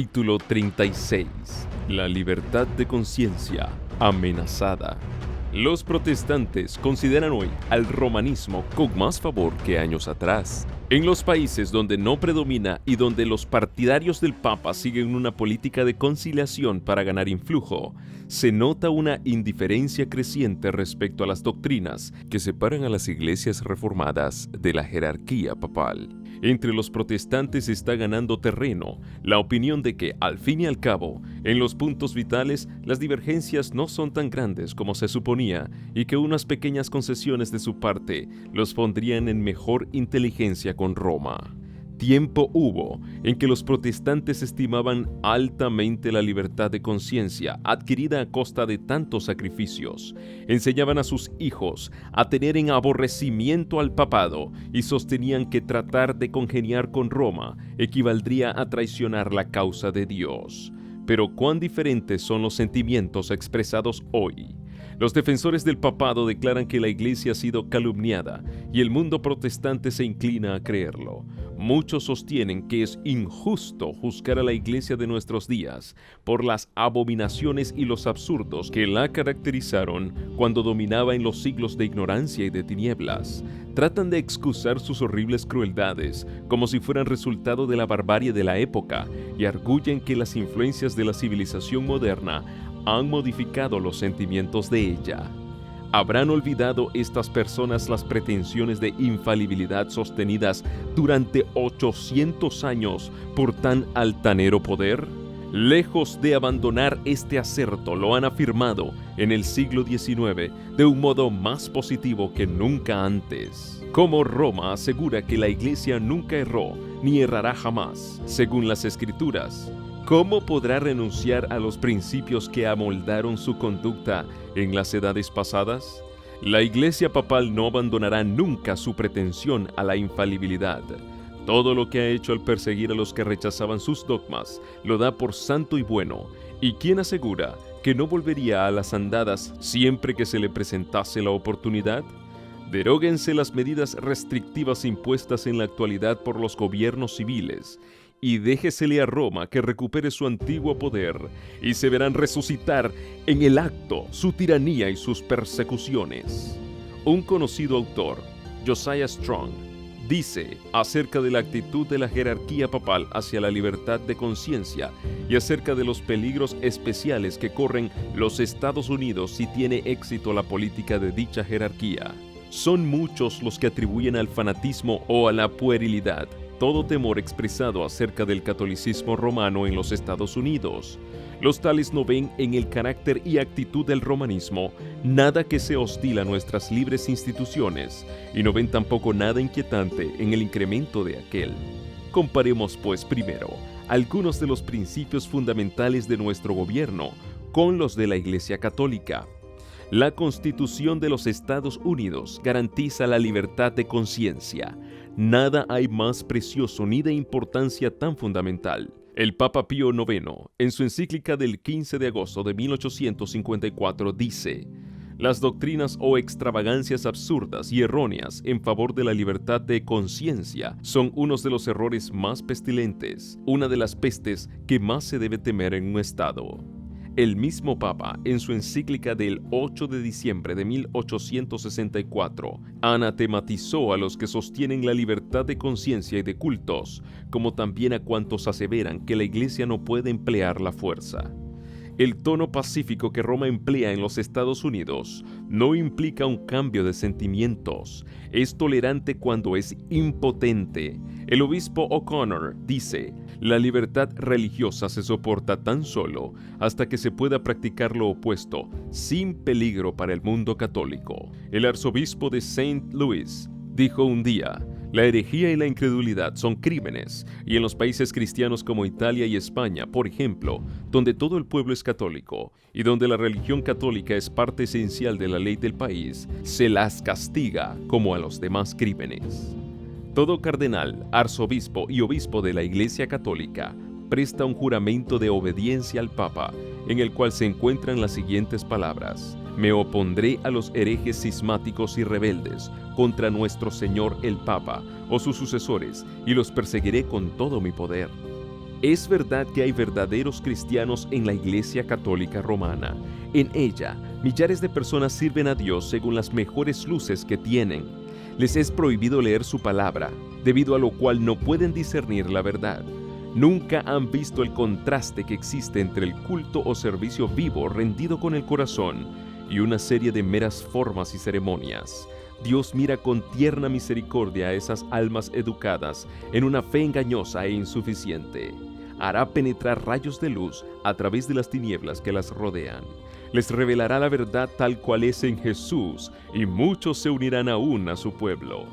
Capítulo 36. La libertad de conciencia amenazada. Los protestantes consideran hoy al romanismo con más favor que años atrás. En los países donde no predomina y donde los partidarios del Papa siguen una política de conciliación para ganar influjo, se nota una indiferencia creciente respecto a las doctrinas que separan a las iglesias reformadas de la jerarquía papal. Entre los protestantes está ganando terreno la opinión de que, al fin y al cabo, en los puntos vitales, las divergencias no son tan grandes como se suponía y que unas pequeñas concesiones de su parte los pondrían en mejor inteligencia con Roma. Tiempo hubo en que los protestantes estimaban altamente la libertad de conciencia adquirida a costa de tantos sacrificios. Enseñaban a sus hijos a tener en aborrecimiento al papado y sostenían que tratar de congeniar con Roma equivaldría a traicionar la causa de Dios. Pero cuán diferentes son los sentimientos expresados hoy. Los defensores del papado declaran que la iglesia ha sido calumniada y el mundo protestante se inclina a creerlo. Muchos sostienen que es injusto juzgar a la iglesia de nuestros días por las abominaciones y los absurdos que la caracterizaron cuando dominaba en los siglos de ignorancia y de tinieblas. Tratan de excusar sus horribles crueldades como si fueran resultado de la barbarie de la época y arguyen que las influencias de la civilización moderna han modificado los sentimientos de ella. ¿Habrán olvidado estas personas las pretensiones de infalibilidad sostenidas durante 800 años por tan altanero poder? Lejos de abandonar este acerto, lo han afirmado en el siglo XIX de un modo más positivo que nunca antes. Como Roma asegura que la Iglesia nunca erró ni errará jamás, según las Escrituras, ¿cómo podrá renunciar a los principios que amoldaron su conducta en las edades pasadas? La Iglesia papal no abandonará nunca su pretensión a la infalibilidad. Todo lo que ha hecho al perseguir a los que rechazaban sus dogmas lo da por santo y bueno. ¿Y quién asegura que no volvería a las andadas siempre que se le presentase la oportunidad? Deróguense las medidas restrictivas impuestas en la actualidad por los gobiernos civiles y déjesele a Roma que recupere su antiguo poder, y se verán resucitar en el acto su tiranía y sus persecuciones. Un conocido autor, Josiah Strong, dice acerca de la actitud de la jerarquía papal hacia la libertad de conciencia y acerca de los peligros especiales que corren los Estados Unidos si tiene éxito la política de dicha jerarquía. Son muchos los que atribuyen al fanatismo o a la puerilidad todo temor expresado acerca del catolicismo romano en los Estados Unidos. Los tales no ven en el carácter y actitud del romanismo nada que sea hostil a nuestras libres instituciones y no ven tampoco nada inquietante en el incremento de aquel. Comparemos pues primero algunos de los principios fundamentales de nuestro gobierno con los de la Iglesia Católica. La Constitución de los Estados Unidos garantiza la libertad de conciencia. Nada hay más precioso ni de importancia tan fundamental. El Papa Pío IX, en su encíclica del 15 de agosto de 1854, dice: «Las doctrinas o extravagancias absurdas y erróneas en favor de la libertad de conciencia son unos de los errores más pestilentes, una de las pestes que más se debe temer en un Estado». El mismo Papa, en su encíclica del 8 de diciembre de 1864, anatematizó a los que sostienen la libertad de conciencia y de cultos, como también a cuantos aseveran que la Iglesia no puede emplear la fuerza. El tono pacífico que Roma emplea en los Estados Unidos no implica un cambio de sentimientos. Es tolerante cuando es impotente. El obispo O'Connor dice: «La libertad religiosa se soporta tan solo hasta que se pueda practicar lo opuesto, sin peligro para el mundo católico». El arzobispo de St. Louis dijo un día: «La herejía y la incredulidad son crímenes, y en los países cristianos como Italia y España, por ejemplo, donde todo el pueblo es católico y donde la religión católica es parte esencial de la ley del país, se las castiga como a los demás crímenes». Todo cardenal, arzobispo y obispo de la Iglesia Católica presta un juramento de obediencia al Papa, en el cual se encuentran las siguientes palabras: «Me opondré a los herejes cismáticos y rebeldes contra nuestro Señor el Papa o sus sucesores, y los perseguiré con todo mi poder». Es verdad que hay verdaderos cristianos en la Iglesia Católica Romana. En ella, millares de personas sirven a Dios según las mejores luces que tienen. Les es prohibido leer su palabra, debido a lo cual no pueden discernir la verdad. Nunca han visto el contraste que existe entre el culto o servicio vivo rendido con el corazón y una serie de meras formas y ceremonias. Dios mira con tierna misericordia a esas almas educadas en una fe engañosa e insuficiente. Hará penetrar rayos de luz a través de las tinieblas que las rodean. Les revelará la verdad tal cual es en Jesús, y muchos se unirán aún a su pueblo.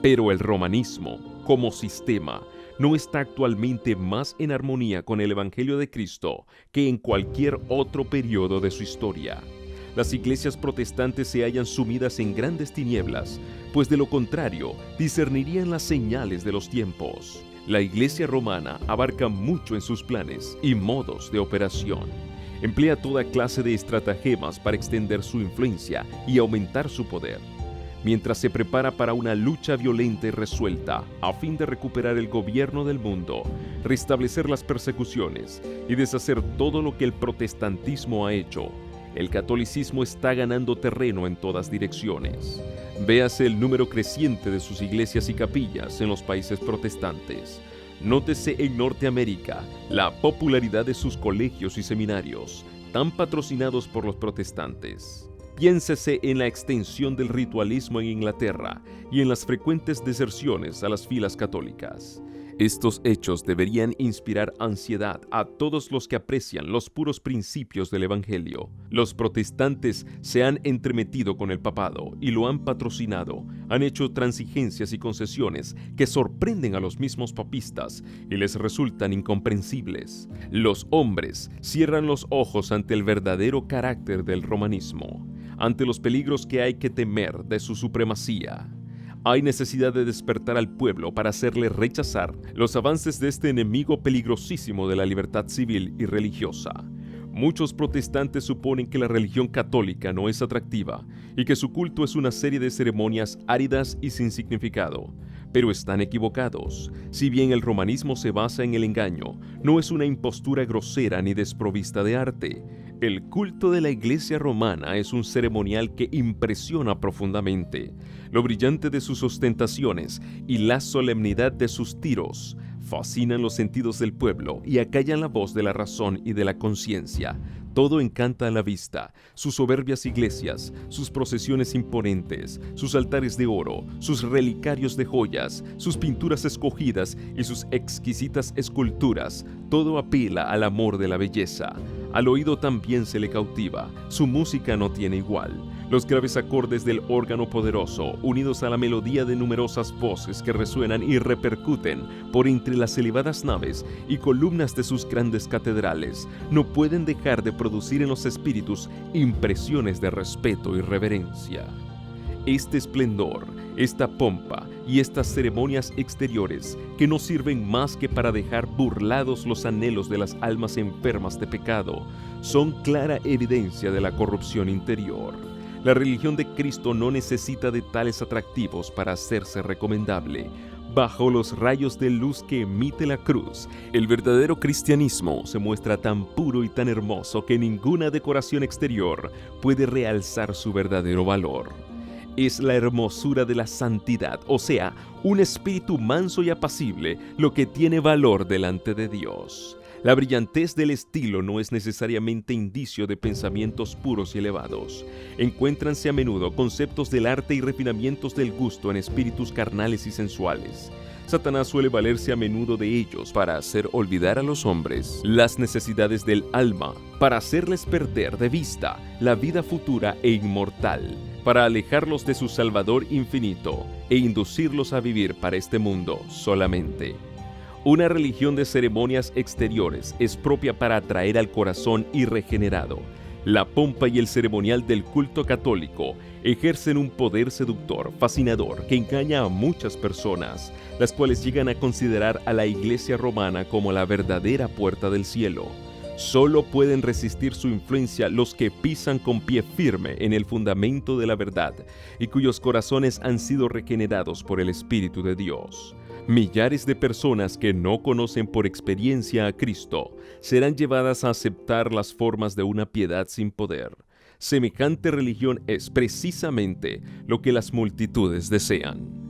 Pero el romanismo, como sistema, no está actualmente más en armonía con el Evangelio de Cristo que en cualquier otro periodo de su historia. Las iglesias protestantes se hallan sumidas en grandes tinieblas, pues de lo contrario discernirían las señales de los tiempos. La iglesia romana abarca mucho en sus planes y modos de operación. Emplea toda clase de estratagemas para extender su influencia y aumentar su poder, mientras se prepara para una lucha violenta y resuelta a fin de recuperar el gobierno del mundo, restablecer las persecuciones y deshacer todo lo que el protestantismo ha hecho. El catolicismo está ganando terreno en todas direcciones. Véase el número creciente de sus iglesias y capillas en los países protestantes. Nótese en Norteamérica la popularidad de sus colegios y seminarios, tan patrocinados por los protestantes. Piénsese en la extensión del ritualismo en Inglaterra y en las frecuentes deserciones a las filas católicas. Estos hechos deberían inspirar ansiedad a todos los que aprecian los puros principios del Evangelio. Los protestantes se han entremetido con el papado y lo han patrocinado, han hecho transigencias y concesiones que sorprenden a los mismos papistas y les resultan incomprensibles. Los hombres cierran los ojos ante el verdadero carácter del romanismo, ante los peligros que hay que temer de su supremacía. Hay necesidad de despertar al pueblo para hacerle rechazar los avances de este enemigo peligrosísimo de la libertad civil y religiosa. Muchos protestantes suponen que la religión católica no es atractiva y que su culto es una serie de ceremonias áridas y sin significado. Pero están equivocados. Si bien el romanismo se basa en el engaño, no es una impostura grosera ni desprovista de arte. El culto de la Iglesia romana es un ceremonial que impresiona profundamente. Lo brillante de sus ostentaciones y la solemnidad de sus tiros fascinan los sentidos del pueblo y acallan la voz de la razón y de la conciencia. Todo encanta a la vista: sus soberbias iglesias, sus procesiones imponentes, sus altares de oro, sus relicarios de joyas, sus pinturas escogidas y sus exquisitas esculturas. Todo apela al amor de la belleza. Al oído también se le cautiva. Su música no tiene igual. Los graves acordes del órgano poderoso, unidos a la melodía de numerosas voces que resuenan y repercuten por entre las elevadas naves y columnas de sus grandes catedrales, no pueden dejar de producir en los espíritus impresiones de respeto y reverencia. Este esplendor, esta pompa y estas ceremonias exteriores, que no sirven más que para dejar burlados los anhelos de las almas enfermas de pecado, son clara evidencia de la corrupción interior. La religión de Cristo no necesita de tales atractivos para hacerse recomendable. Bajo los rayos de luz que emite la cruz, el verdadero cristianismo se muestra tan puro y tan hermoso que ninguna decoración exterior puede realzar su verdadero valor. Es la hermosura de la santidad, o sea, un espíritu manso y apacible, lo que tiene valor delante de Dios. La brillantez del estilo no es necesariamente indicio de pensamientos puros y elevados. Encuéntranse a menudo conceptos del arte y refinamientos del gusto en espíritus carnales y sensuales. Satanás suele valerse a menudo de ellos para hacer olvidar a los hombres las necesidades del alma, para hacerles perder de vista la vida futura e inmortal, para alejarlos de su Salvador infinito e inducirlos a vivir para este mundo solamente. Una religión de ceremonias exteriores es propia para atraer al corazón irregenerado. La pompa y el ceremonial del culto católico ejercen un poder seductor, fascinador, que engaña a muchas personas, las cuales llegan a considerar a la Iglesia romana como la verdadera puerta del cielo. Solo pueden resistir su influencia los que pisan con pie firme en el fundamento de la verdad y cuyos corazones han sido regenerados por el Espíritu de Dios. Millares de personas que no conocen por experiencia a Cristo serán llevadas a aceptar las formas de una piedad sin poder. Semejante religión es precisamente lo que las multitudes desean.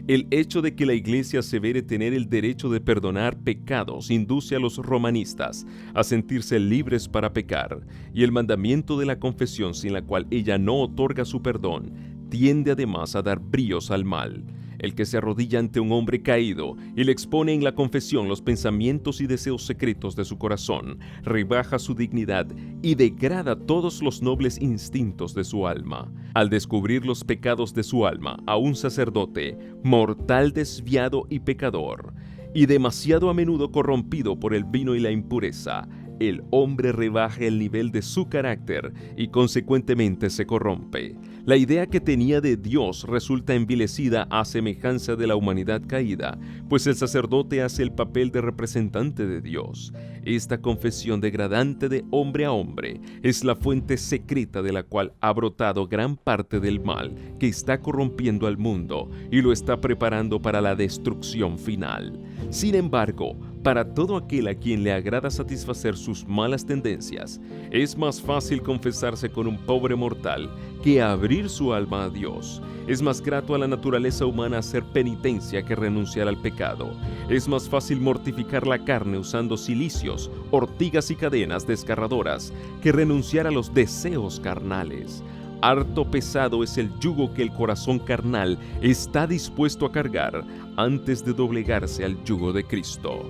El hecho de que la Iglesia asevere tener el derecho de perdonar pecados induce a los romanistas a sentirse libres para pecar, y el mandamiento de la confesión sin la cual ella no otorga su perdón tiende además a dar bríos al mal. El que se arrodilla ante un hombre caído y le expone en la confesión los pensamientos y deseos secretos de su corazón, rebaja su dignidad y degrada todos los nobles instintos de su alma. Al descubrir los pecados de su alma a un sacerdote, mortal, desviado y pecador, y demasiado a menudo corrompido por el vino y la impureza, el hombre rebaja el nivel de su carácter y consecuentemente se corrompe. La idea que tenía de Dios resulta envilecida a semejanza de la humanidad caída, pues el sacerdote hace el papel de representante de Dios. Esta confesión degradante de hombre a hombre es la fuente secreta de la cual ha brotado gran parte del mal que está corrompiendo al mundo y lo está preparando para la destrucción final. Sin embargo, para todo aquel a quien le agrada satisfacer sus malas tendencias, es más fácil confesarse con un pobre mortal que abrir su alma a Dios. Es más grato a la naturaleza humana hacer penitencia que renunciar al pecado. Es más fácil mortificar la carne usando cilicios, ortigas y cadenas desgarradoras que renunciar a los deseos carnales. Harto pesado es el yugo que el corazón carnal está dispuesto a cargar antes de doblegarse al yugo de Cristo.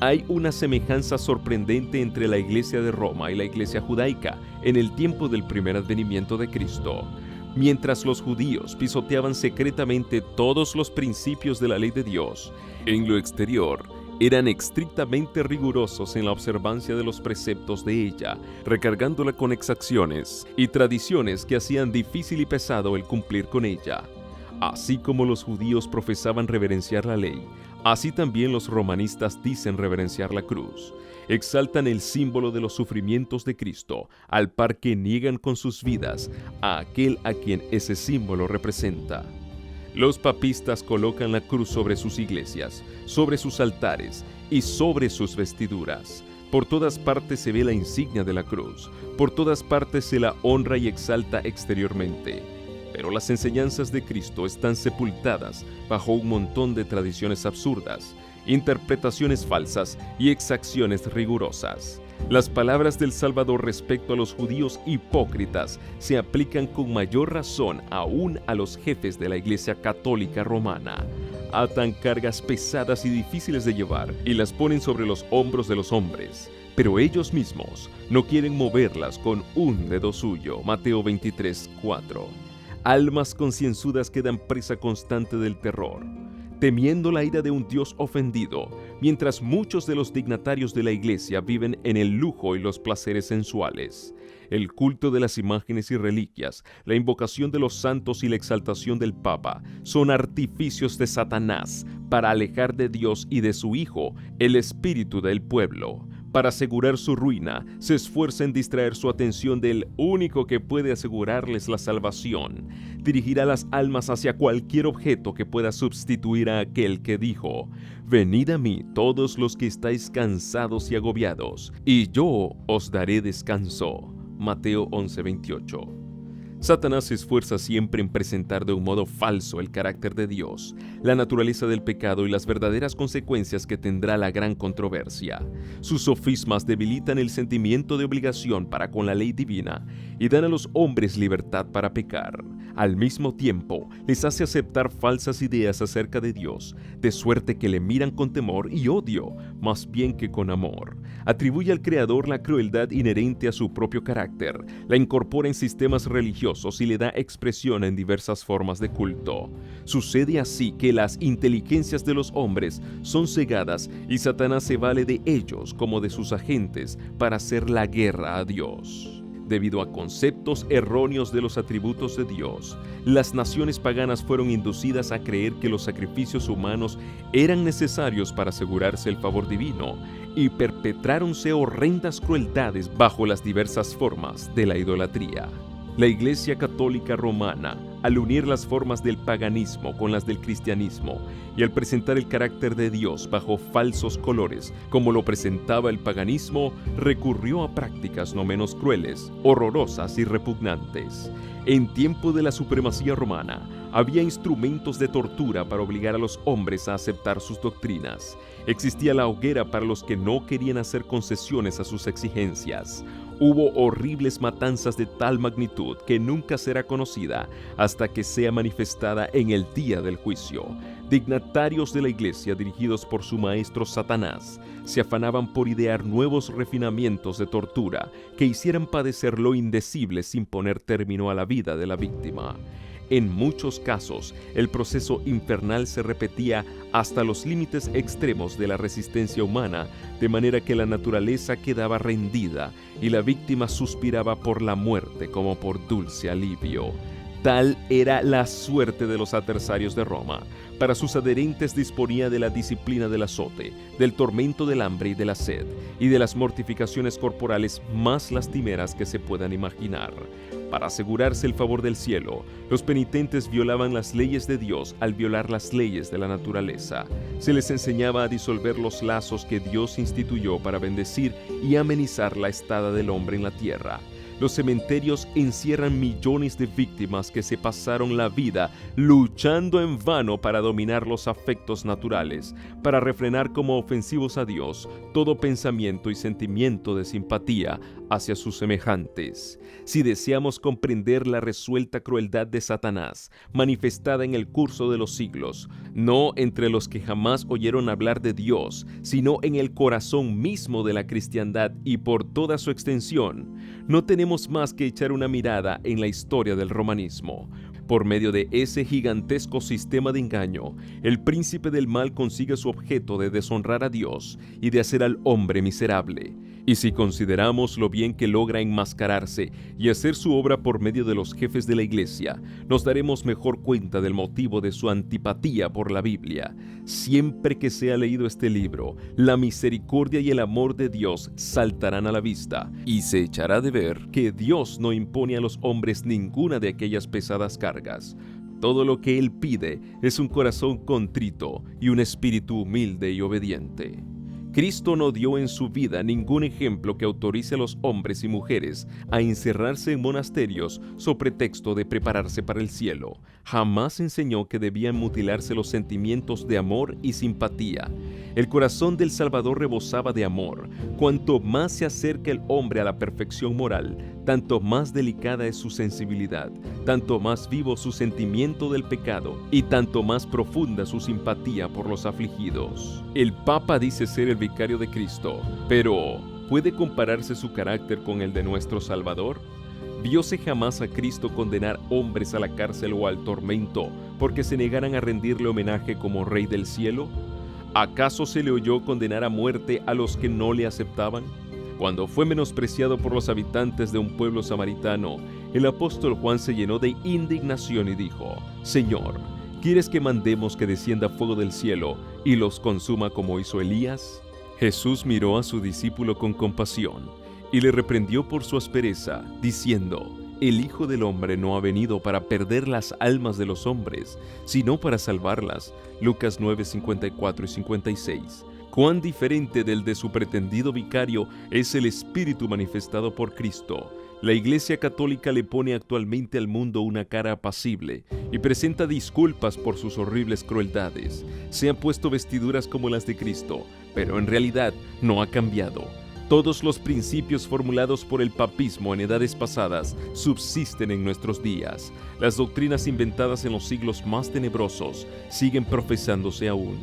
Hay una semejanza sorprendente entre la iglesia de Roma y la iglesia judaica en el tiempo del primer advenimiento de Cristo. Mientras los judíos pisoteaban secretamente todos los principios de la ley de Dios, en lo exterior eran estrictamente rigurosos en la observancia de los preceptos de ella, recargándola con exacciones y tradiciones que hacían difícil y pesado el cumplir con ella. Así como los judíos profesaban reverenciar la ley, así también los romanistas dicen reverenciar la cruz. Exaltan el símbolo de los sufrimientos de Cristo, al par que niegan con sus vidas a aquel a quien ese símbolo representa. Los papistas colocan la cruz sobre sus iglesias, sobre sus altares y sobre sus vestiduras. Por todas partes se ve la insignia de la cruz, por todas partes se la honra y exalta exteriormente. Pero las enseñanzas de Cristo están sepultadas bajo un montón de tradiciones absurdas, interpretaciones falsas y exacciones rigurosas. Las palabras del Salvador respecto a los judíos hipócritas se aplican con mayor razón aún a los jefes de la Iglesia Católica Romana. Atan cargas pesadas y difíciles de llevar y las ponen sobre los hombros de los hombres, pero ellos mismos no quieren moverlas con un dedo suyo. Mateo 23:4. Almas concienzudas quedan presa constante del terror, temiendo la ira de un Dios ofendido, mientras muchos de los dignatarios de la Iglesia viven en el lujo y los placeres sensuales. El culto de las imágenes y reliquias, la invocación de los santos y la exaltación del Papa son artificios de Satanás para alejar de Dios y de su Hijo el espíritu del pueblo. Para asegurar su ruina, se esfuerza en distraer su atención del único que puede asegurarles la salvación. Dirigirá las almas hacia cualquier objeto que pueda sustituir a aquel que dijo: «Venid a mí todos los que estáis cansados y agobiados, y yo os daré descanso». Mateo 11:28. Satanás se esfuerza siempre en presentar de un modo falso el carácter de Dios, la naturaleza del pecado y las verdaderas consecuencias que tendrá la gran controversia. Sus sofismas debilitan el sentimiento de obligación para con la ley divina y dan a los hombres libertad para pecar. Al mismo tiempo, les hace aceptar falsas ideas acerca de Dios, de suerte que le miran con temor y odio, más bien que con amor. Atribuye al Creador la crueldad inherente a su propio carácter, la incorpora en sistemas religiosos y le da expresión en diversas formas de culto. Sucede así que las inteligencias de los hombres son cegadas y Satanás se vale de ellos como de sus agentes para hacer la guerra a Dios. Debido a conceptos erróneos de los atributos de Dios, las naciones paganas fueron inducidas a creer que los sacrificios humanos eran necesarios para asegurarse el favor divino y perpetráronse horrendas crueldades bajo las diversas formas de la idolatría. La Iglesia Católica Romana, al unir las formas del paganismo con las del cristianismo y al presentar el carácter de Dios bajo falsos colores, como lo presentaba el paganismo, recurrió a prácticas no menos crueles, horrorosas y repugnantes. En tiempo de la supremacía romana, había instrumentos de tortura para obligar a los hombres a aceptar sus doctrinas. Existía la hoguera para los que no querían hacer concesiones a sus exigencias. Hubo horribles matanzas de tal magnitud que nunca será conocida hasta que sea manifestada en el día del juicio. Dignatarios de la Iglesia, dirigidos por su maestro Satanás, se afanaban por idear nuevos refinamientos de tortura que hicieran padecer lo indecible sin poner término a la vida de la víctima. En muchos casos, el proceso infernal se repetía hasta los límites extremos de la resistencia humana, de manera que la naturaleza quedaba rendida y la víctima suspiraba por la muerte como por dulce alivio. Tal era la suerte de los adversarios de Roma. Para sus adherentes disponía de la disciplina del azote, del tormento del hambre y de la sed, y de las mortificaciones corporales más lastimeras que se puedan imaginar. Para asegurarse el favor del cielo, los penitentes violaban las leyes de Dios al violar las leyes de la naturaleza. Se les enseñaba a disolver los lazos que Dios instituyó para bendecir y amenizar la estada del hombre en la tierra. Los cementerios encierran millones de víctimas que se pasaron la vida luchando en vano para dominar los afectos naturales, para refrenar como ofensivos a Dios todo pensamiento y sentimiento de simpatía hacia sus semejantes. Si deseamos comprender la resuelta crueldad de Satanás, manifestada en el curso de los siglos, no entre los que jamás oyeron hablar de Dios, sino en el corazón mismo de la cristiandad y por toda su extensión, no tenemos más que echar una mirada en la historia del romanismo. Por medio de ese gigantesco sistema de engaño, el príncipe del mal consigue su objeto de deshonrar a Dios y de hacer al hombre miserable. Y si consideramos lo bien que logra enmascararse y hacer su obra por medio de los jefes de la Iglesia, nos daremos mejor cuenta del motivo de su antipatía por la Biblia. Siempre que sea leído este libro, la misericordia y el amor de Dios saltarán a la vista, y se echará de ver que Dios no impone a los hombres ninguna de aquellas pesadas cargas. Todo lo que Él pide es un corazón contrito y un espíritu humilde y obediente. Cristo no dio en su vida ningún ejemplo que autorice a los hombres y mujeres a encerrarse en monasterios so pretexto de prepararse para el cielo. Jamás enseñó que debían mutilarse los sentimientos de amor y simpatía. El corazón del Salvador rebosaba de amor. Cuanto más se acerca el hombre a la perfección moral, tanto más delicada es su sensibilidad, tanto más vivo su sentimiento del pecado y tanto más profunda su simpatía por los afligidos. El Papa dice ser el vicario de Cristo, pero ¿puede compararse su carácter con el de nuestro Salvador? ¿Vióse jamás a Cristo condenar hombres a la cárcel o al tormento porque se negaran a rendirle homenaje como Rey del cielo? ¿Acaso se le oyó condenar a muerte a los que no le aceptaban? Cuando fue menospreciado por los habitantes de un pueblo samaritano, el apóstol Juan se llenó de indignación y dijo: Señor, ¿quieres que mandemos que descienda fuego del cielo y los consuma como hizo Elías? Jesús miró a su discípulo con compasión y le reprendió por su aspereza, diciendo: El Hijo del Hombre no ha venido para perder las almas de los hombres, sino para salvarlas. Lucas 9, 54 y 56. Cuán diferente del de su pretendido vicario es el Espíritu manifestado por Cristo. La Iglesia Católica le pone actualmente al mundo una cara apacible y presenta disculpas por sus horribles crueldades. Se han puesto vestiduras como las de Cristo, pero en realidad no ha cambiado. Todos los principios formulados por el papismo en edades pasadas subsisten en nuestros días. Las doctrinas inventadas en los siglos más tenebrosos siguen profesándose aún.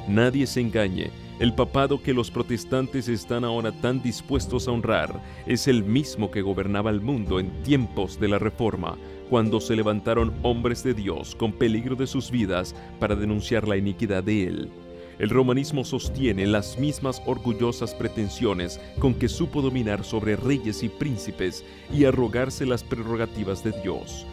Nadie se engañe. El papado que los protestantes están ahora tan dispuestos a honrar es el mismo que gobernaba el mundo en tiempos de la Reforma, cuando se levantaron hombres de Dios con peligro de sus vidas para denunciar la iniquidad de él. El romanismo sostiene las mismas orgullosas pretensiones con que supo dominar sobre reyes y príncipes y arrogarse las prerrogativas de Dios.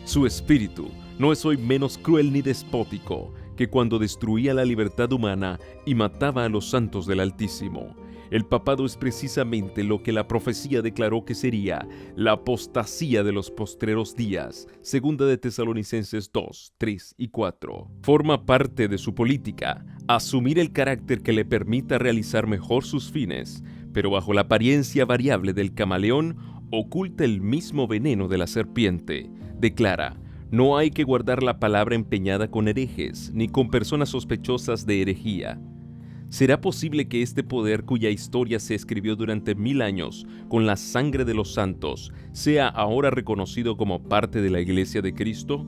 Su espíritu no es hoy menos cruel ni despótico que cuando destruía la libertad humana y mataba a los santos del Altísimo. El papado es precisamente lo que la profecía declaró que sería la apostasía de los postreros días, segunda de Tesalonicenses 2, 3 y 4. Forma parte de su política asumir el carácter que le permita realizar mejor sus fines, pero bajo la apariencia variable del camaleón oculta el mismo veneno de la serpiente. Declara: no hay que guardar la palabra empeñada con herejes, ni con personas sospechosas de herejía. ¿Será posible que este poder, cuya historia se escribió durante 1000 años con la sangre de los santos, sea ahora reconocido como parte de la Iglesia de Cristo?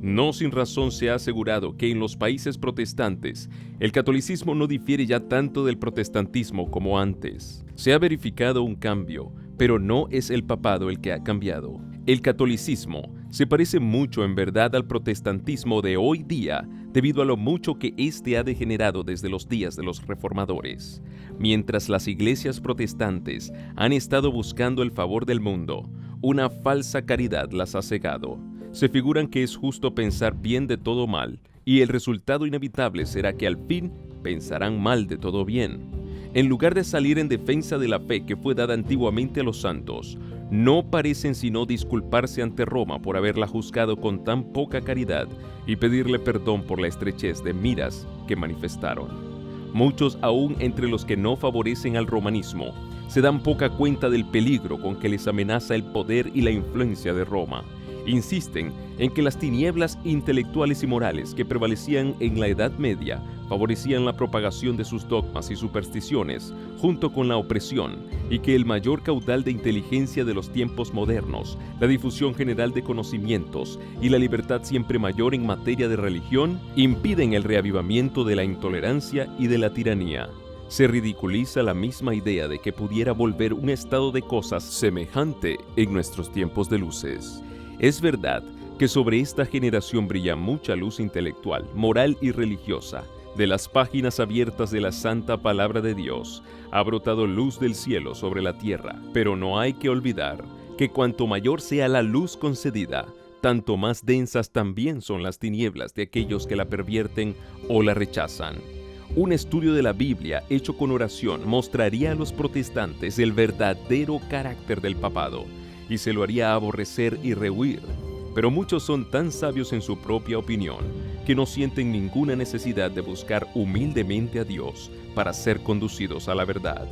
No sin razón se ha asegurado que en los países protestantes el catolicismo no difiere ya tanto del protestantismo como antes. Se ha verificado un cambio, pero no es el papado el que ha cambiado. El catolicismo se parece mucho en verdad al protestantismo de hoy día debido a lo mucho que éste ha degenerado desde los días de los reformadores. Mientras las iglesias protestantes han estado buscando el favor del mundo, una falsa caridad las ha cegado. Se figuran que es justo pensar bien de todo mal, y el resultado inevitable será que al fin pensarán mal de todo bien. En lugar de salir en defensa de la fe que fue dada antiguamente a los santos, no parecen sino disculparse ante Roma por haberla juzgado con tan poca caridad y pedirle perdón por la estrechez de miras que manifestaron. Muchos, aún entre los que no favorecen al romanismo, se dan poca cuenta del peligro con que les amenaza el poder y la influencia de Roma. Insisten en que las tinieblas intelectuales y morales que prevalecían en la Edad Media favorecían la propagación de sus dogmas y supersticiones junto con la opresión, y que el mayor caudal de inteligencia de los tiempos modernos, la difusión general de conocimientos y la libertad siempre mayor en materia de religión impiden el reavivamiento de la intolerancia y de la tiranía. Se ridiculiza la misma idea de que pudiera volver un estado de cosas semejante en nuestros tiempos de luces. Es verdad que sobre esta generación brilla mucha luz intelectual, moral y religiosa. De las páginas abiertas de la santa palabra de Dios ha brotado luz del cielo sobre la tierra, pero no hay que olvidar que cuanto mayor sea la luz concedida, tanto más densas también son las tinieblas de aquellos que la pervierten o la rechazan. Un estudio de la Biblia hecho con oración mostraría a los protestantes el verdadero carácter del papado y se lo haría aborrecer y rehuir. Pero muchos son tan sabios en su propia opinión que no sienten ninguna necesidad de buscar humildemente a Dios para ser conducidos a la verdad.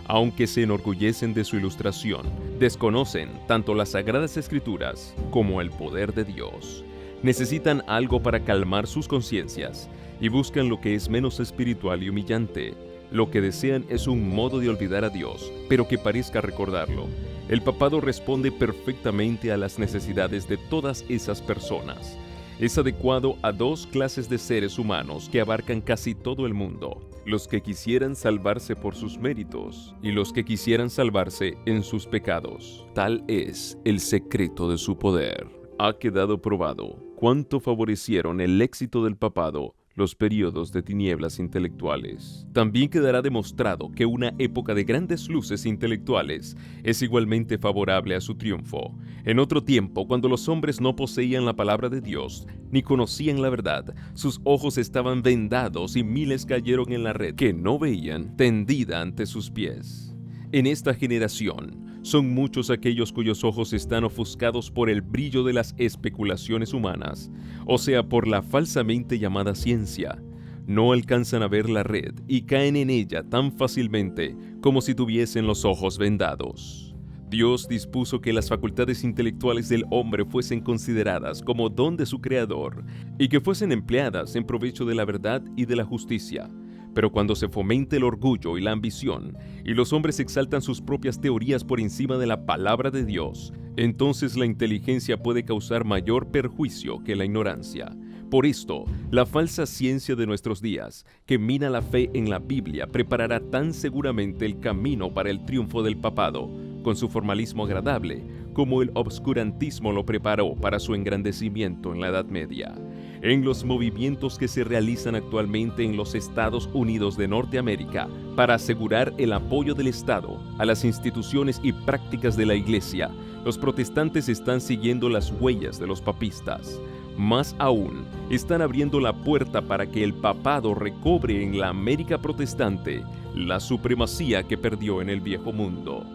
Aunque se enorgullecen de su ilustración, desconocen tanto las Sagradas Escrituras como el poder de Dios. Necesitan algo para calmar sus conciencias y buscan lo que es menos espiritual y humillante. Lo que desean es un modo de olvidar a Dios, pero que parezca recordarlo. El papado responde perfectamente a las necesidades de todas esas personas. Es adecuado a dos clases de seres humanos que abarcan casi todo el mundo: los que quisieran salvarse por sus méritos y los que quisieran salvarse en sus pecados. Tal es el secreto de su poder. Ha quedado probado cuánto favorecieron el éxito del papado los períodos de tinieblas intelectuales. También quedará demostrado que una época de grandes luces intelectuales es igualmente favorable a su triunfo. En otro tiempo, cuando los hombres no poseían la palabra de Dios, ni conocían la verdad, sus ojos estaban vendados y miles cayeron en la red que no veían, tendida ante sus pies. En esta generación, son muchos aquellos cuyos ojos están ofuscados por el brillo de las especulaciones humanas, o sea, por la falsamente llamada ciencia. No alcanzan a ver la red y caen en ella tan fácilmente como si tuviesen los ojos vendados. Dios dispuso que las facultades intelectuales del hombre fuesen consideradas como don de su Creador y que fuesen empleadas en provecho de la verdad y de la justicia. Pero cuando se fomente el orgullo y la ambición, y los hombres exaltan sus propias teorías por encima de la palabra de Dios, entonces la inteligencia puede causar mayor perjuicio que la ignorancia. Por esto, la falsa ciencia de nuestros días, que mina la fe en la Biblia, preparará tan seguramente el camino para el triunfo del papado, con su formalismo agradable, como el obscurantismo lo preparó para su engrandecimiento en la Edad Media. En los movimientos que se realizan actualmente en los Estados Unidos de Norteamérica para asegurar el apoyo del Estado a las instituciones y prácticas de la Iglesia, los protestantes están siguiendo las huellas de los papistas. Más aún, están abriendo la puerta para que el papado recobre en la América protestante la supremacía que perdió en el viejo mundo.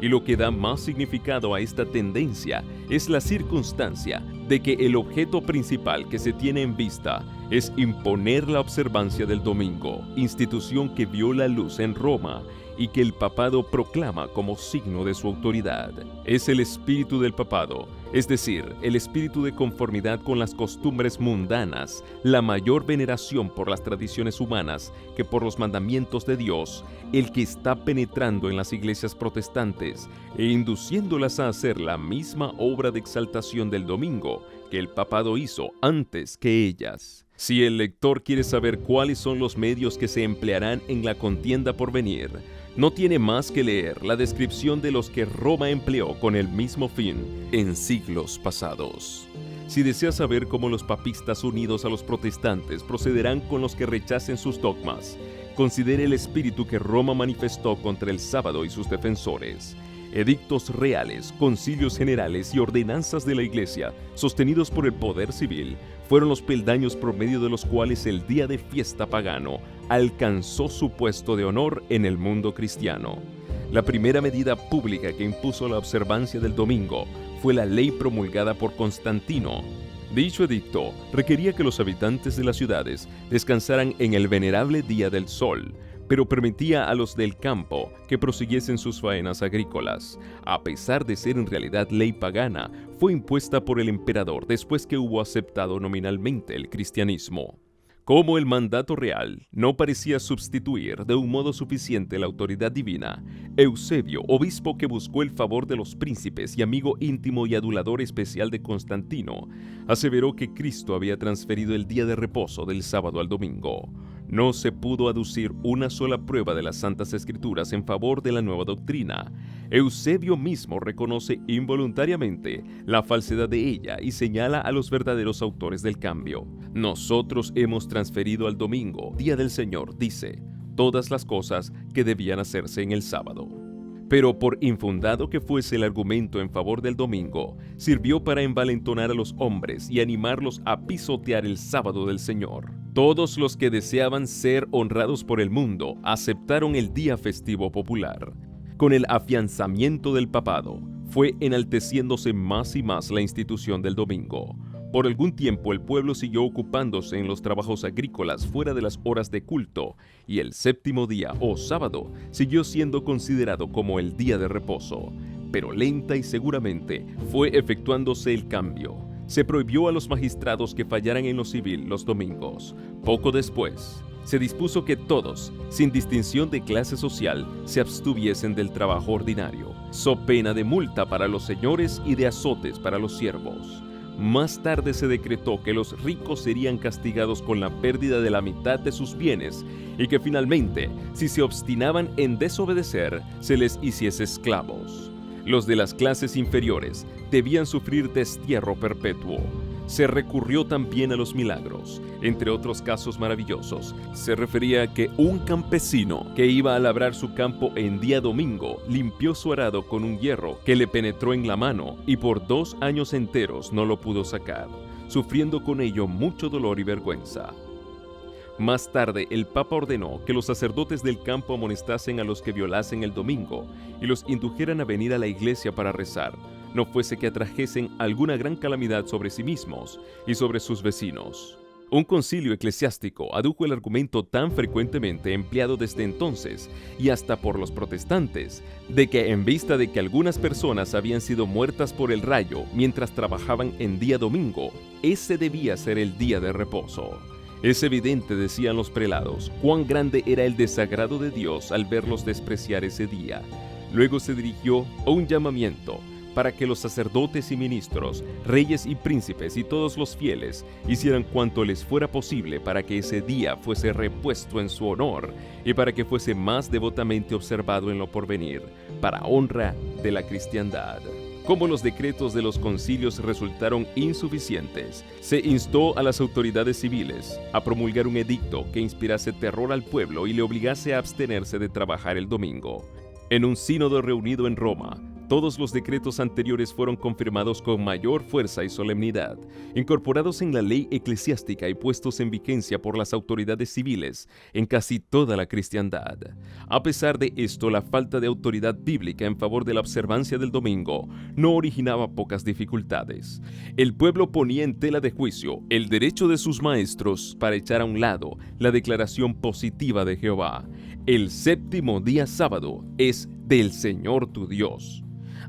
Y lo que da más significado a esta tendencia es la circunstancia de que el objeto principal que se tiene en vista es imponer la observancia del domingo, institución que vio la luz en Roma y que el papado proclama como signo de su autoridad. Es el espíritu del papado, es decir, el espíritu de conformidad con las costumbres mundanas, la mayor veneración por las tradiciones humanas que por los mandamientos de Dios, el que está penetrando en las iglesias protestantes e induciéndolas a hacer la misma obra de exaltación del domingo que el papado hizo antes que ellas. Si el lector quiere saber cuáles son los medios que se emplearán en la contienda por venir, no tiene más que leer la descripción de los que Roma empleó con el mismo fin en siglos pasados. Si desea saber cómo los papistas unidos a los protestantes procederán con los que rechacen sus dogmas, considere el espíritu que Roma manifestó contra el sábado y sus defensores. Edictos reales, concilios generales y ordenanzas de la Iglesia, sostenidos por el poder civil, fueron los peldaños por medio de los cuales el día de fiesta pagano alcanzó su puesto de honor en el mundo cristiano. La primera medida pública que impuso la observancia del domingo fue la ley promulgada por Constantino. Dicho edicto requería que los habitantes de las ciudades descansaran en el venerable día del sol, pero permitía a los del campo que prosiguiesen sus faenas agrícolas. A pesar de ser en realidad ley pagana, fue impuesta por el emperador después que hubo aceptado nominalmente el cristianismo. Como el mandato real no parecía sustituir de un modo suficiente la autoridad divina, Eusebio, obispo que buscó el favor de los príncipes y amigo íntimo y adulador especial de Constantino, aseveró que Cristo había transferido el día de reposo del sábado al domingo. No se pudo aducir una sola prueba de las Santas Escrituras en favor de la nueva doctrina. Eusebio mismo reconoce involuntariamente la falsedad de ella y señala a los verdaderos autores del cambio. Nosotros hemos transferido al domingo, día del Señor, dice, todas las cosas que debían hacerse en el sábado. Pero por infundado que fuese el argumento en favor del domingo, sirvió para envalentonar a los hombres y animarlos a pisotear el sábado del Señor. Todos los que deseaban ser honrados por el mundo aceptaron el día festivo popular. Con el afianzamiento del papado, fue enalteciéndose más y más la institución del domingo. Por algún tiempo el pueblo siguió ocupándose en los trabajos agrícolas fuera de las horas de culto, y el séptimo día o sábado siguió siendo considerado como el día de reposo. Pero lenta y seguramente fue efectuándose el cambio. Se prohibió a los magistrados que fallaran en lo civil los domingos. Poco después, se dispuso que todos, sin distinción de clase social, se abstuviesen del trabajo ordinario, so pena de multa para los señores y de azotes para los siervos. Más tarde se decretó que los ricos serían castigados con la pérdida de la mitad de sus bienes y que finalmente, si se obstinaban en desobedecer, se les hiciese esclavos. Los de las clases inferiores debían sufrir destierro perpetuo. Se recurrió también a los milagros. Entre otros casos maravillosos, se refería a que un campesino que iba a labrar su campo en día domingo limpió su arado con un hierro que le penetró en la mano y por 2 años enteros no lo pudo sacar, sufriendo con ello mucho dolor y vergüenza. Más tarde, el Papa ordenó que los sacerdotes del campo amonestasen a los que violasen el domingo y los indujeran a venir a la iglesia para rezar, no fuese que atrajesen alguna gran calamidad sobre sí mismos y sobre sus vecinos. Un concilio eclesiástico adujo el argumento tan frecuentemente empleado desde entonces y hasta por los protestantes, de que en vista de que algunas personas habían sido muertas por el rayo mientras trabajaban en día domingo, ese debía ser el día de reposo. Es evidente, decían los prelados, cuán grande era el desagrado de Dios al verlos despreciar ese día. Luego se dirigió a un llamamiento para que los sacerdotes y ministros, reyes y príncipes y todos los fieles hicieran cuanto les fuera posible para que ese día fuese repuesto en su honor y para que fuese más devotamente observado en lo porvenir, para honra de la cristiandad. Como los decretos de los concilios resultaron insuficientes, se instó a las autoridades civiles a promulgar un edicto que inspirase terror al pueblo y le obligase a abstenerse de trabajar el domingo. En un sínodo reunido en Roma, todos los decretos anteriores fueron confirmados con mayor fuerza y solemnidad, incorporados en la ley eclesiástica y puestos en vigencia por las autoridades civiles en casi toda la cristiandad. A pesar de esto, la falta de autoridad bíblica en favor de la observancia del domingo no originaba pocas dificultades. El pueblo ponía en tela de juicio el derecho de sus maestros para echar a un lado la declaración positiva de Jehová: el séptimo día sábado es del Señor tu Dios.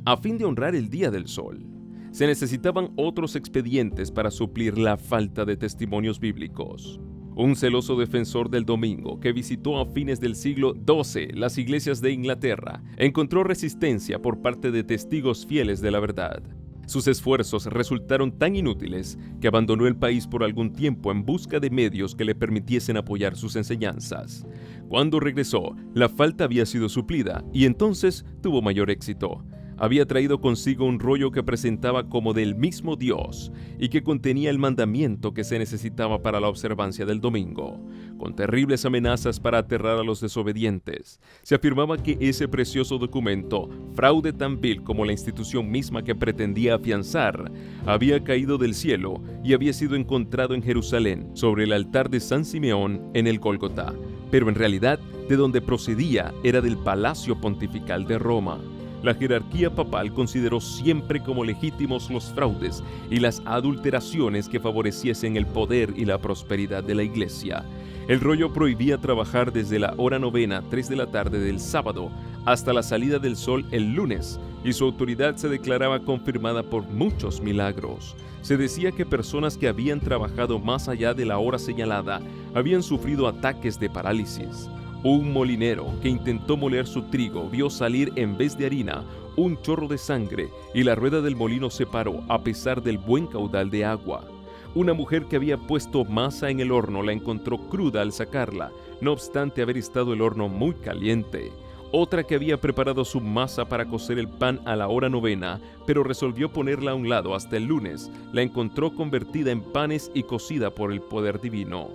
A fin de honrar el día del sol, se necesitaban otros expedientes para suplir la falta de testimonios bíblicos. Un celoso defensor del domingo que visitó a fines del siglo XII las iglesias de Inglaterra encontró resistencia por parte de testigos fieles de la verdad. Sus esfuerzos resultaron tan inútiles que abandonó el país por algún tiempo en busca de medios que le permitiesen apoyar sus enseñanzas. Cuando regresó, la falta había sido suplida y entonces tuvo mayor éxito. Había traído consigo un rollo que presentaba como del mismo Dios y que contenía el mandamiento que se necesitaba para la observancia del domingo. Con terribles amenazas para aterrar a los desobedientes, se afirmaba que ese precioso documento, fraude tan vil como la institución misma que pretendía afianzar, había caído del cielo y había sido encontrado en Jerusalén, sobre el altar de San Simeón en el Gólgota, pero en realidad de donde procedía era del Palacio Pontifical de Roma. La jerarquía papal consideró siempre como legítimos los fraudes y las adulteraciones que favoreciesen el poder y la prosperidad de la Iglesia. El rollo prohibía trabajar desde la hora novena, 3 de la tarde del sábado, hasta la salida del sol el lunes, y su autoridad se declaraba confirmada por muchos milagros. Se decía que personas que habían trabajado más allá de la hora señalada habían sufrido ataques de parálisis. Un molinero que intentó moler su trigo vio salir en vez de harina un chorro de sangre y la rueda del molino se paró a pesar del buen caudal de agua. Una mujer que había puesto masa en el horno la encontró cruda al sacarla, no obstante haber estado el horno muy caliente. Otra que había preparado su masa para cocer el pan a la hora novena, pero resolvió ponerla a un lado hasta el lunes, la encontró convertida en panes y cocida por el poder divino.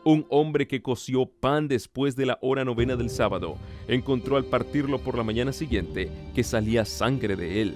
Un hombre que coció pan después de la hora novena del sábado encontró al partirlo por la mañana siguiente que salía sangre de él.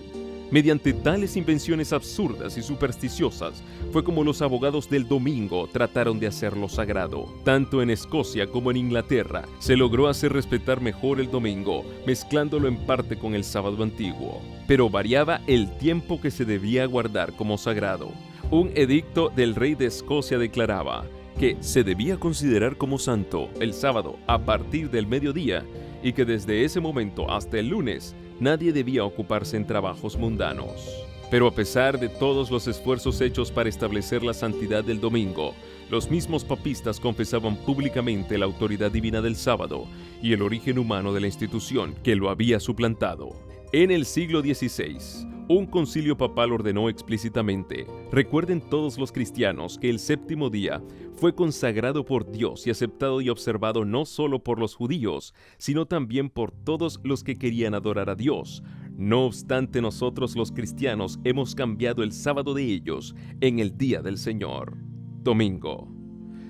Mediante tales invenciones absurdas y supersticiosas fue como los abogados del domingo trataron de hacerlo sagrado. Tanto en Escocia como en Inglaterra se logró hacer respetar mejor el domingo, mezclándolo en parte con el sábado antiguo. Pero variaba el tiempo que se debía guardar como sagrado. Un edicto del rey de Escocia declaraba que se debía considerar como santo el sábado a partir del mediodía y que desde ese momento hasta el lunes nadie debía ocuparse en trabajos mundanos. Pero a pesar de todos los esfuerzos hechos para establecer la santidad del domingo, los mismos papistas confesaban públicamente la autoridad divina del sábado y el origen humano de la institución que lo había suplantado. En el siglo XVI, un concilio papal ordenó explícitamente: recuerden todos los cristianos que el séptimo día fue consagrado por Dios y aceptado y observado no solo por los judíos, sino también por todos los que querían adorar a Dios. No obstante, nosotros los cristianos hemos cambiado el sábado de ellos en el día del Señor. Domingo.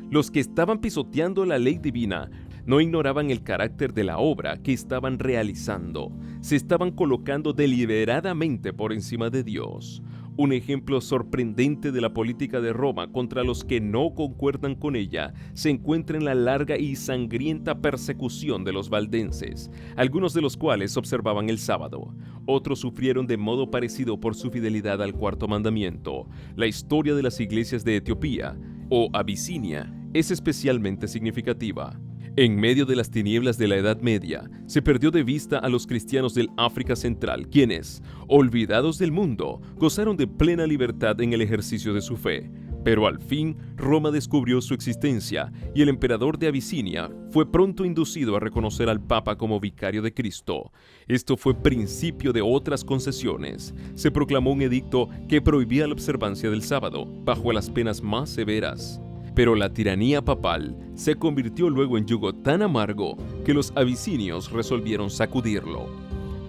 Los que estaban pisoteando la ley divina no ignoraban el carácter de la obra que estaban realizando. Se estaban colocando deliberadamente por encima de Dios. Un ejemplo sorprendente de la política de Roma contra los que no concuerdan con ella se encuentra en la larga y sangrienta persecución de los valdenses, algunos de los cuales observaban el sábado. Otros sufrieron de modo parecido por su fidelidad al cuarto mandamiento. La historia de las iglesias de Etiopía o Abisinia es especialmente significativa. En medio de las tinieblas de la Edad Media, se perdió de vista a los cristianos del África Central, quienes, olvidados del mundo, gozaron de plena libertad en el ejercicio de su fe. Pero al fin, Roma descubrió su existencia y el emperador de Abisinia fue pronto inducido a reconocer al Papa como vicario de Cristo. Esto fue principio de otras concesiones. Se proclamó un edicto que prohibía la observancia del sábado, bajo las penas más severas. Pero la tiranía papal se convirtió luego en yugo tan amargo que los abisinios resolvieron sacudirlo.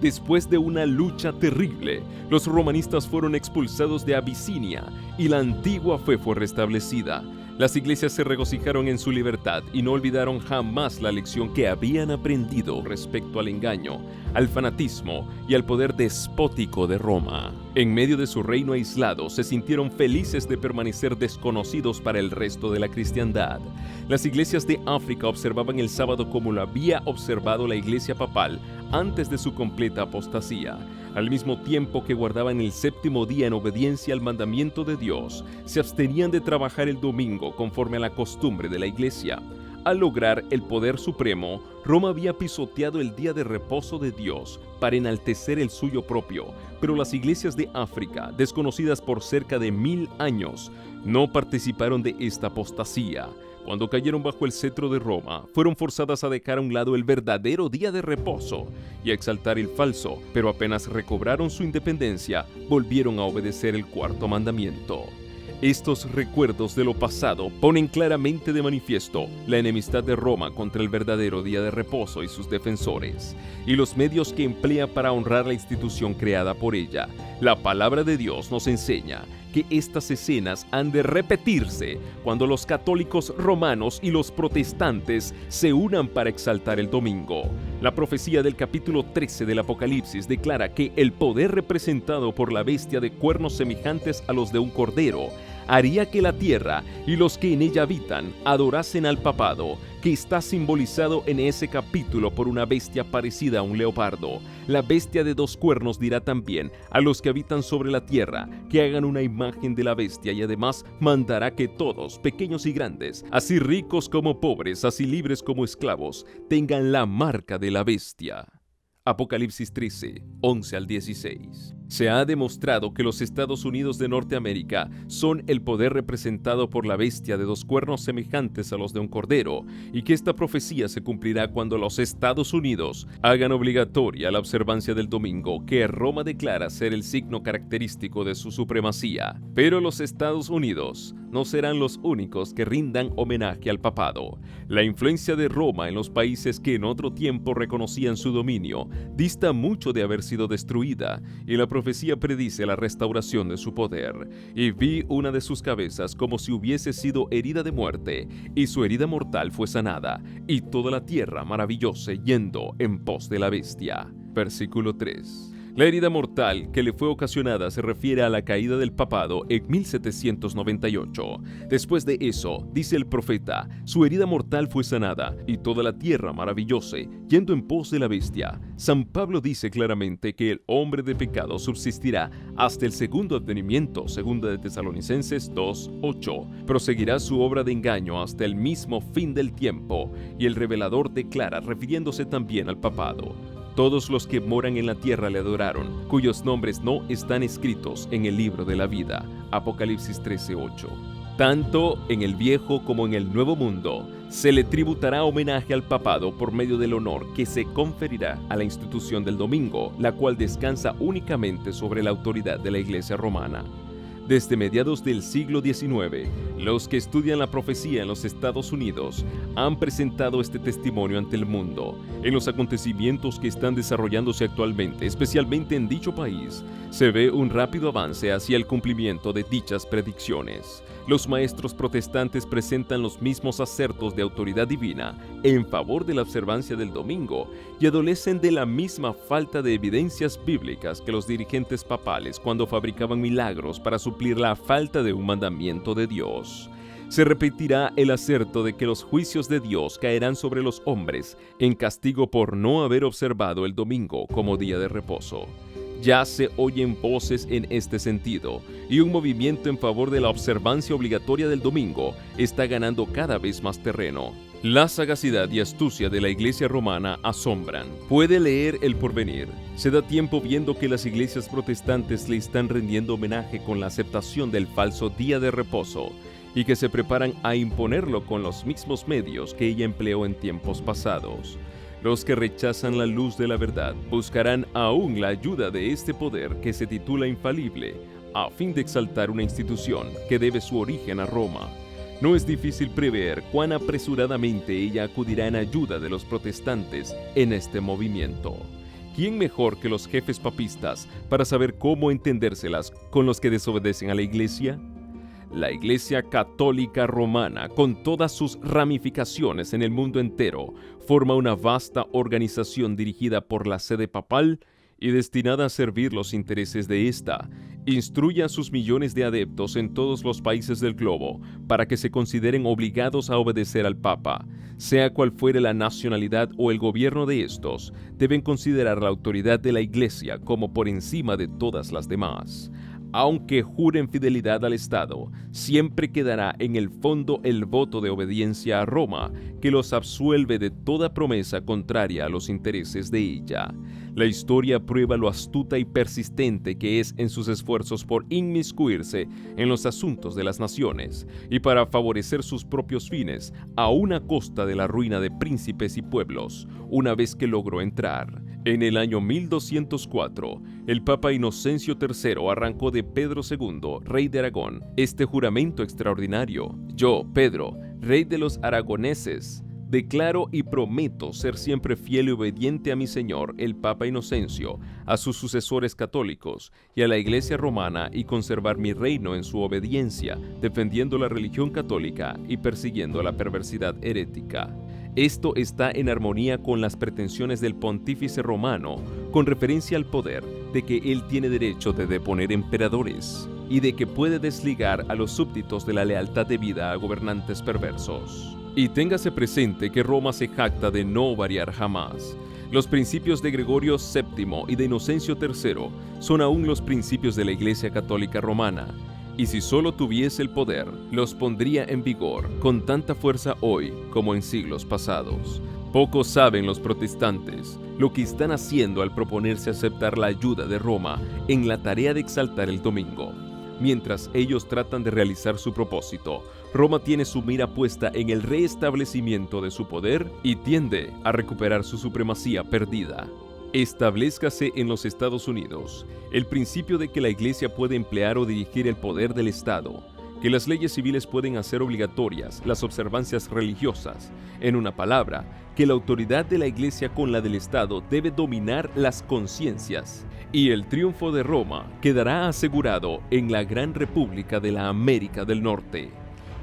Después de una lucha terrible, los romanistas fueron expulsados de Abisinia y la antigua fe fue restablecida. Las iglesias se regocijaron en su libertad y no olvidaron jamás la lección que habían aprendido respecto al engaño, al fanatismo y al poder despótico de Roma. En medio de su reino aislado, se sintieron felices de permanecer desconocidos para el resto de la cristiandad. Las iglesias de África observaban el sábado como lo había observado la iglesia papal antes de su completa apostasía. Al mismo tiempo que guardaban el séptimo día en obediencia al mandamiento de Dios, se abstenían de trabajar el domingo conforme a la costumbre de la iglesia. Al lograr el poder supremo, Roma había pisoteado el día de reposo de Dios para enaltecer el suyo propio, pero las iglesias de África, desconocidas por cerca de 1000 años, no participaron de esta apostasía. Cuando cayeron bajo el cetro de Roma, fueron forzadas a dejar a un lado el verdadero día de reposo y a exaltar el falso, pero apenas recobraron su independencia, volvieron a obedecer el cuarto mandamiento. Estos recuerdos de lo pasado ponen claramente de manifiesto la enemistad de Roma contra el verdadero día de reposo y sus defensores, y los medios que emplea para honrar la institución creada por ella. La palabra de Dios nos enseña que estas escenas han de repetirse cuando los católicos romanos y los protestantes se unan para exaltar el domingo. La profecía del capítulo 13 del Apocalipsis declara que el poder representado por la bestia de cuernos semejantes a los de un cordero haría que la tierra y los que en ella habitan adorasen al papado, que está simbolizado en ese capítulo por una bestia parecida a un leopardo. La bestia de 2 cuernos dirá también a los que habitan sobre la tierra que hagan una imagen de la bestia, y además mandará que todos, pequeños y grandes, así ricos como pobres, así libres como esclavos, tengan la marca de la bestia. Apocalipsis 13, 11 al 16. Se ha demostrado que los Estados Unidos de Norteamérica son el poder representado por la bestia de 2 cuernos semejantes a los de un cordero, y que esta profecía se cumplirá cuando los Estados Unidos hagan obligatoria la observancia del domingo, que Roma declara ser el signo característico de su supremacía. Pero los Estados Unidos no serán los únicos que rindan homenaje al papado. La influencia de Roma en los países que en otro tiempo reconocían su dominio dista mucho de haber sido destruida, y la profecía predice la restauración de su poder. Y vi una de sus cabezas como si hubiese sido herida de muerte, y su herida mortal fue sanada, y toda la tierra maravillóse yendo en pos de la bestia. Versículo 3. La herida mortal que le fue ocasionada se refiere a la caída del papado en 1798. Después de eso, dice el profeta, su herida mortal fue sanada, y toda la tierra maravillóse, yendo en pos de la bestia. San Pablo dice claramente que el hombre de pecado subsistirá hasta el segundo advenimiento, 2 de Tesalonicenses 2:8. Proseguirá su obra de engaño hasta el mismo fin del tiempo, y el revelador declara, refiriéndose también al papado: todos los que moran en la tierra le adoraron, cuyos nombres no están escritos en el libro de la vida. Apocalipsis 13:8. Tanto en el viejo como en el nuevo mundo, se le tributará homenaje al papado por medio del honor que se conferirá a la institución del domingo, la cual descansa únicamente sobre la autoridad de la Iglesia romana. Desde mediados del siglo XIX, los que estudian la profecía en los Estados Unidos han presentado este testimonio ante el mundo. En los acontecimientos que están desarrollándose actualmente, especialmente en dicho país, se ve un rápido avance hacia el cumplimiento de dichas predicciones. Los maestros protestantes presentan los mismos acertos de autoridad divina en favor de la observancia del domingo y adolecen de la misma falta de evidencias bíblicas que los dirigentes papales cuando fabricaban milagros para suplir la falta de un mandamiento de Dios. Se repetirá el acerto de que los juicios de Dios caerán sobre los hombres en castigo por no haber observado el domingo como día de reposo. Ya se oyen voces en este sentido, y un movimiento en favor de la observancia obligatoria del domingo está ganando cada vez más terreno. La sagacidad y astucia de la Iglesia romana asombran. Puede leer el porvenir. Se da tiempo viendo que las iglesias protestantes le están rendiendo homenaje con la aceptación del falso día de reposo, y que se preparan a imponerlo con los mismos medios que ella empleó en tiempos pasados. Los que rechazan la luz de la verdad buscarán aún la ayuda de este poder que se titula infalible, a fin de exaltar una institución que debe su origen a Roma. No es difícil prever cuán apresuradamente ella acudirá en ayuda de los protestantes en este movimiento. ¿Quién mejor que los jefes papistas para saber cómo entendérselas con los que desobedecen a la Iglesia? La Iglesia Católica Romana, con todas sus ramificaciones en el mundo entero, forma una vasta organización dirigida por la sede papal y destinada a servir los intereses de esta. Instruye a sus millones de adeptos en todos los países del globo para que se consideren obligados a obedecer al Papa. Sea cual fuere la nacionalidad o el gobierno de estos, deben considerar la autoridad de la Iglesia como por encima de todas las demás. Aunque juren fidelidad al Estado, siempre quedará en el fondo el voto de obediencia a Roma, que los absuelve de toda promesa contraria a los intereses de ella. La historia prueba lo astuta y persistente que es en sus esfuerzos por inmiscuirse en los asuntos de las naciones y para favorecer sus propios fines, aun a costa de la ruina de príncipes y pueblos, una vez que logró entrar. En el año 1204, el Papa Inocencio III arrancó de Pedro II, rey de Aragón, este juramento extraordinario: yo, Pedro, rey de los aragoneses, declaro y prometo ser siempre fiel y obediente a mi señor, el Papa Inocencio, a sus sucesores católicos y a la Iglesia romana, y conservar mi reino en su obediencia, defendiendo la religión católica y persiguiendo la perversidad herética. Esto está en armonía con las pretensiones del pontífice romano con referencia al poder, de que él tiene derecho de deponer emperadores y de que puede desligar a los súbditos de la lealtad debida a gobernantes perversos. Y téngase presente que Roma se jacta de no variar jamás. Los principios de Gregorio VII y de Inocencio III son aún los principios de la Iglesia Católica Romana, y si solo tuviese el poder, los pondría en vigor con tanta fuerza hoy como en siglos pasados. Pocos saben los protestantes lo que están haciendo al proponerse aceptar la ayuda de Roma en la tarea de exaltar el domingo. Mientras ellos tratan de realizar su propósito, Roma tiene su mira puesta en el restablecimiento de su poder y tiende a recuperar su supremacía perdida. Establezcase en los Estados Unidos el principio de que la Iglesia puede emplear o dirigir el poder del Estado, que las leyes civiles pueden hacer obligatorias las observancias religiosas. En una palabra, que la autoridad de la Iglesia con la del Estado debe dominar las conciencias, y el triunfo de Roma quedará asegurado en la gran república de la América del Norte.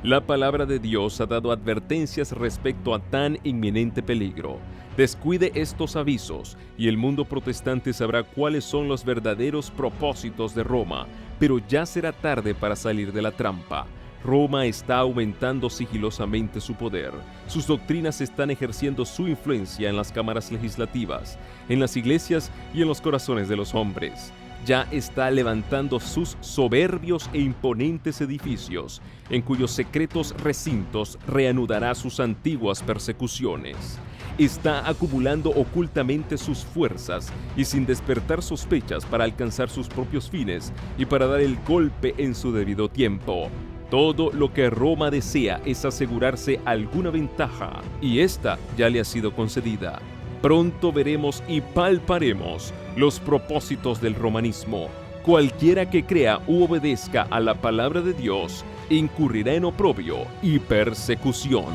La palabra de Dios ha dado advertencias respecto a tan inminente peligro. Descuide estos avisos y el mundo protestante sabrá cuáles son los verdaderos propósitos de Roma, pero ya será tarde para salir de la trampa. Roma está aumentando sigilosamente su poder. Sus doctrinas están ejerciendo su influencia en las cámaras legislativas, en las iglesias y en los corazones de los hombres. Ya está levantando sus soberbios e imponentes edificios, en cuyos secretos recintos reanudará sus antiguas persecuciones. Está acumulando ocultamente sus fuerzas y sin despertar sospechas para alcanzar sus propios fines y para dar el golpe en su debido tiempo. Todo lo que Roma desea es asegurarse alguna ventaja, y esta ya le ha sido concedida. Pronto veremos y palparemos los propósitos del romanismo. Cualquiera que crea u obedezca a la palabra de Dios incurrirá en oprobio y persecución.